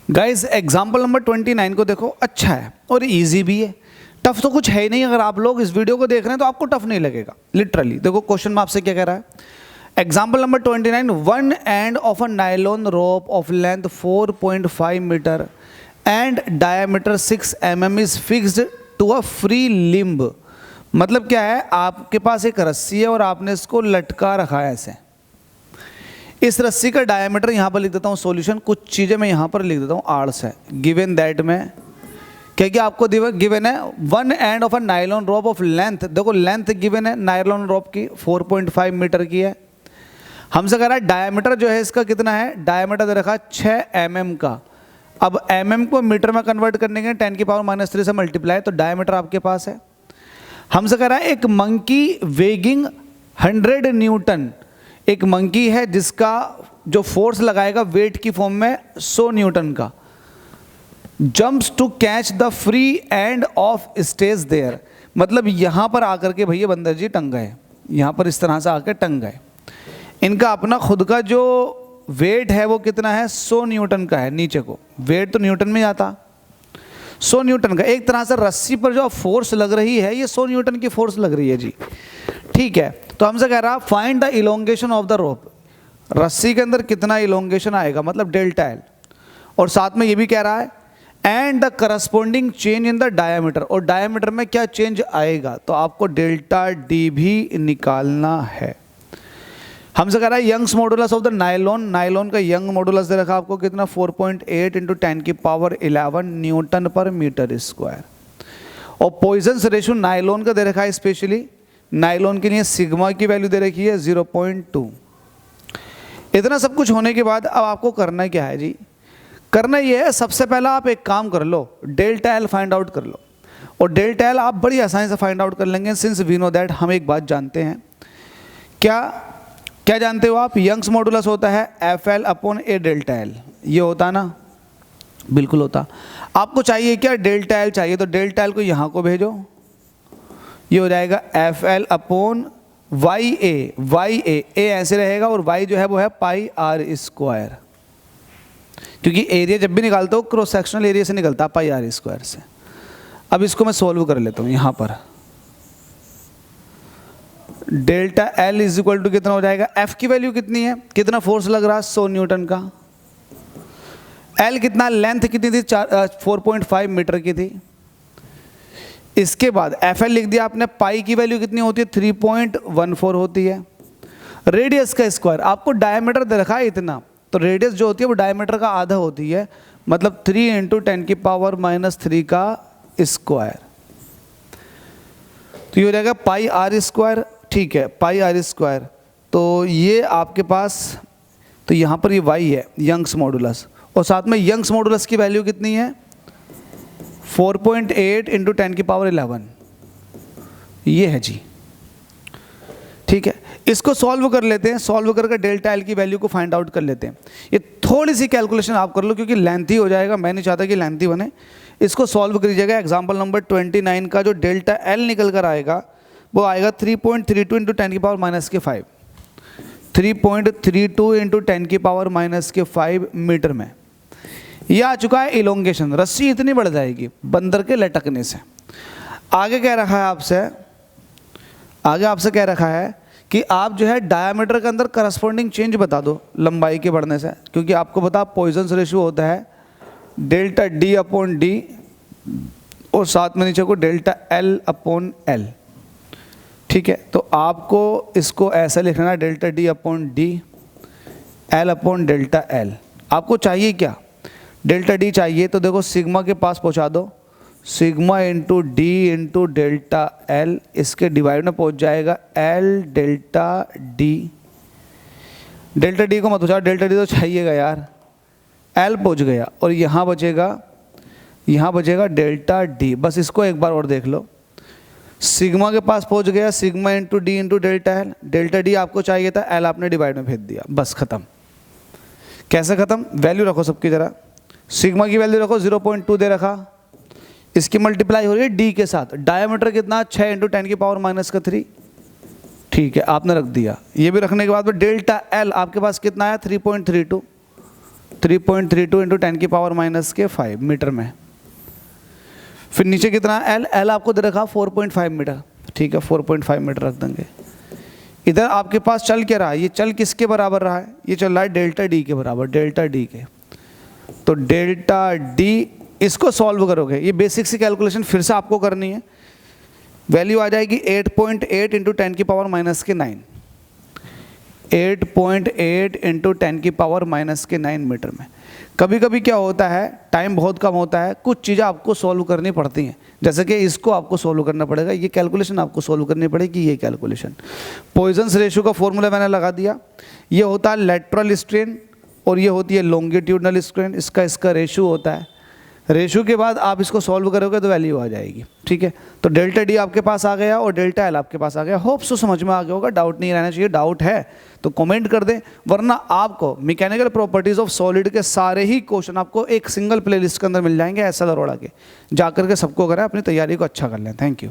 Guys example number 29 को देखो, अच्छा है और इजी भी है, टफ तो कुछ है ही नहीं। अगर आप लोग इस वीडियो को देख रहे हैं तो आपको टफ नहीं लगेगा लिटरली। देखो क्वेश्चन में आपसे क्या कह रहा है, example number 29, one end of a nylon rope of length 4.5 metre and diameter 6 mm is fixed to a free limb. मतलब क्या है, आपके पास एक रस्सी है और आपने इसको लटका रखा है ऐसे। इस रस्सी का डायमीटर यहाँ पर लिख देता हूँ सॉल्यूशन, कुछ चीज़ें मैं यहाँ पर लिख देता हूँ आर्ट्स है। गिवन दैट में क्या आपको गिवन है one end of a nylon rope of length, देखो लेंथ गिवन है नायलॉन रोप की 4.5 मीटर की है। हमसे कह रहा है डायमीटर जो है इसका कितना है, डायमीटर दे रखा 6 mm का। अब mm को मीटर में कन्वर्ट करने के 10⁻³ से मल्टीप्लाई, तो डायमीटर आपके पास है। हमसे कह रहा है एक मंकी वेगिंग 100 न्यूटन, एक मंकी है जिसका जो फोर्स लगाएगा वेट की फॉर्म में 100 न्यूटन का, jumps to catch the free end of stage there. मतलब यहां पर आकर के भैया बंदर जी टंग गए, यहां पर इस तरह से आकर टंग गए। इनका अपना खुद का जो वेट है वो कितना है, 100 न्यूटन का है। नीचे को वेट तो न्यूटन में आता, 100 न्यूटन का। एक तरह से रस्सी पर जो फोर्स लग रही है ये 100 न्यूटन की फोर्स लग रही है जी, ठीक है। तो हमसे कह रहा find the elongation of the rope, रस्सी के अंदर कितना इलोंगेशन आएगा, मतलब डेल्टा एल। और साथ में ये भी कह रहा है and the corresponding change in the diameter, और डायमीटर में क्या चेंज आएगा, तो आपको डेल्टा डी भी निकालना है। हमसे कह रहा है Young's modulus of the nylon, nylon का यंग मॉडुलस दे रखा आपको कितना 4.8 × 10⁻11 न्यूटन पर मीटर स्क्वायर। और पॉइजन्स रेशियो नायलॉन का दे रखा है, स्पेशली नायलॉन के लिए सिग्मा की वैल्यू दे रखी है 0.2। इतना सब कुछ होने के बाद अब आपको करना क्या है जी, करना ये है सबसे पहला आप एक काम कर लो, डेल्टा एल फाइंड आउट कर लो। और डेल्टा एल आप बड़ी आसानी से फाइंड आउट कर लेंगे, सिंस वी नो दैट, हम एक बात जानते हैं। क्या जानते हो आप, यंग्स मॉडुलस होता है FL/A डेल्टा एल, ये होता ना, बिल्कुल होता। आपको चाहिए क्या, डेल्टा एल चाहिए, तो डेल्टा एल को यहाँ को भेजो, ये हो जाएगा FL/YA, YA A ऐसे रहेगा और Y जो है वो है πr², क्योंकि एरिया जब भी निकालते हो क्रॉस सेक्शनल एरिया से निकलता है πr² से। अब इसको मैं सॉल्व कर लेता हूँ। यहाँ पर delta L is equal to कितना हो जाएगा, F की वैल्यू कितनी है, कितना फोर्स लग रहा है 100 न्यूटन का, L कितना, लेंथ कितनी थी 4.5 मीटर की थी। इसके बाद FL लिख दिया आपने, पाई की वैल्यू कितनी होती है 3.14 होती है। रेडियस का स्क्वायर, आपको डायमीटर दे रखा है इतना, तो रेडियस जो होती है वो डायमीटर का आधा होती है, मतलब 3 × 10⁻³ का स्क्वायर, तो ये हो जाएगा πr², ठीक है πr²। तो ये आपके पास, तो यहाँ पर ये y है यंग्स मॉडुलस, और साथ में यंग्स मॉडुलस की वैल्यू कितनी है 4.8 × 10⁻11, ये है जी, ठीक है। इसको सॉल्व कर लेते हैं, सॉल्व करके डेल्टा एल की वैल्यू को फाइंड आउट कर लेते हैं। ये थोड़ी सी कैलकुलेशन आप कर लो क्योंकि लेंथी हो जाएगा, मैं नहीं चाहता कि लेंथी बने। इसको सॉल्व करिएगा। एग्जाम्पल नंबर 29 का जो डेल्टा एल निकल कर आएगा वो आएगा 3.32 × 10⁻⁵, 3.32 × 10⁻⁵ मीटर में। यह आ चुका है इलोंगेशन, रस्सी इतनी बढ़ जाएगी बंदर के लटकने से। आगे कह रखा है आपसे, आगे आपसे कह रखा है कि आप जो है डायमीटर के अंदर करस्पॉन्डिंग चेंज बता दो लंबाई के बढ़ने से, क्योंकि आपको पता पॉइजन्स रेशियो होता है डेल्टा D/D, और साथ में नीचे को डेल्टा L/L, ठीक है। तो आपको इसको ऐसा लिखना है डेल्टा D/D, L/डेल्टा L। आपको चाहिए क्या, डेल्टा D चाहिए, तो देखो सिग्मा के पास पहुंचा दो, सिग्मा × D × डेल्टा L, इसके डिवाइड में पहुंच जाएगा L/D। डेल्टा D को मत पहुंचाओ, डेल्टा D तो चाहिएगा यार, L पहुंच गया, और यहाँ बचेगा डेल्टा D। बस इसको एक बार और देख लो, सिग्मा के पास पहुंच गया, sigma × D × delta L, delta D आपको चाहिए था, L आपने डिवाइड में भेज दिया, बस खत्म। कैसे खत्म, वैल्यू रखो सबकी जरा, सिग्मा की वैल्यू रखो 0.2 दे रखा, इसकी मल्टीप्लाई हो रही है D के साथ, डायमीटर कितना 6 × 10⁻⁻3, ठीक है आपने रख दिया। ये भी रखने के बाद डेल्टा L आपके पास कितना है 3.32, 3.32 इंटू 10 की पावर माइनस के 5 मीटर में। फिर नीचे कितना एल, एल आपको दे रखा 4.5 मीटर, ठीक है 4.5 मीटर रख देंगे। इधर आपके पास चल क्या रहा है, ये चल किसके बराबर रहा है, ये चल रहा है डेल्टा डी के बराबर, डेल्टा डी के। तो डेल्टा डी इसको सॉल्व करोगे, ये बेसिक सी कैलकुलेशन फिर से आपको करनी है। वैल्यू आ जाएगी 8.8 इंटू 10 की पावर माइनस के 9, 8.8 इंटू 10 की पावर माइनस के 9 मीटर में। कभी कभी क्या होता है, टाइम बहुत कम होता है, कुछ चीज़ें आपको सॉल्व करनी पड़ती हैं, जैसे कि इसको आपको सॉल्व करना पड़ेगा, ये कैलकुलेशन आपको सॉल्व करनी पड़ेगी, ये कैलकुलेशन। पॉइजन्स रेशियो का फॉर्मूला मैंने लगा दिया, ये होता है लेटरल स्ट्रेन और ये होती है लॉन्गिट्यूडनल स्ट्रेन, इसका रेशियो होता है। रेशियो के बाद आप इसको सॉल्व करोगे तो वैल्यू आ जाएगी, ठीक है। तो डेल्टा डी आपके पास आ गया और डेल्टा एल आपके पास आ गया। होप सो समझ में आ गया होगा, डाउट नहीं रहना चाहिए। डाउट है तो कमेंट कर दें, वरना आपको मैकेनिकल प्रॉपर्टीज ऑफ सॉलिड के सारे ही क्वेश्चन आपको एक सिंगल प्लेलिस्ट के अंदर मिल जाएंगे एस एल अरोड़ा के, जाकर के सबको करें, अपनी तैयारी को अच्छा कर लें। Thank you.